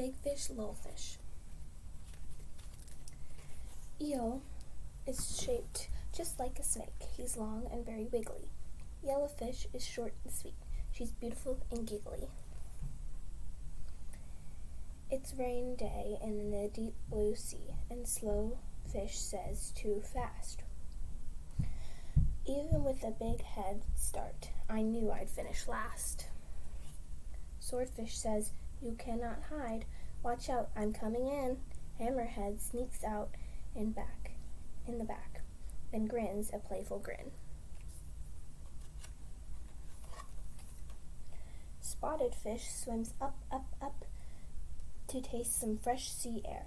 Big fish, little fish. Eel is shaped just like a snake. He's long and very wiggly. Yellowfish is short and sweet. She's beautiful and giggly. It's rain day in the deep blue sea, and slow fish says too fast. Even with a big head start, I knew I'd finish last. Swordfish says, you cannot hide. Watch out, I'm coming in. Hammerhead sneaks out in the back, then grins a playful grin. Spotted fish swims up, up, up to taste some fresh sea air.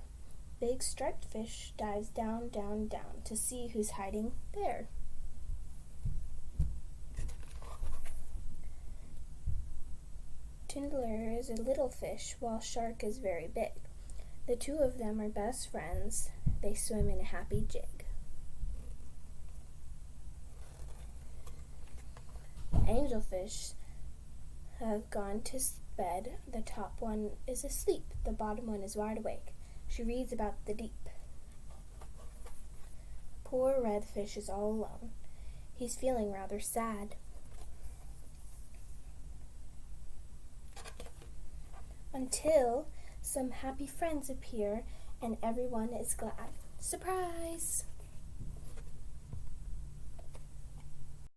Big striped fish dives down, down, down to see who's hiding there. Tindler is a little fish, while Shark is very big. The two of them are best friends. They swim in a happy jig. Angelfish have gone to bed. The top one is asleep. The bottom one is wide awake. She reads about the deep. Poor redfish is all alone. He's feeling rather sad. Until some happy friends appear and everyone is glad. Surprise!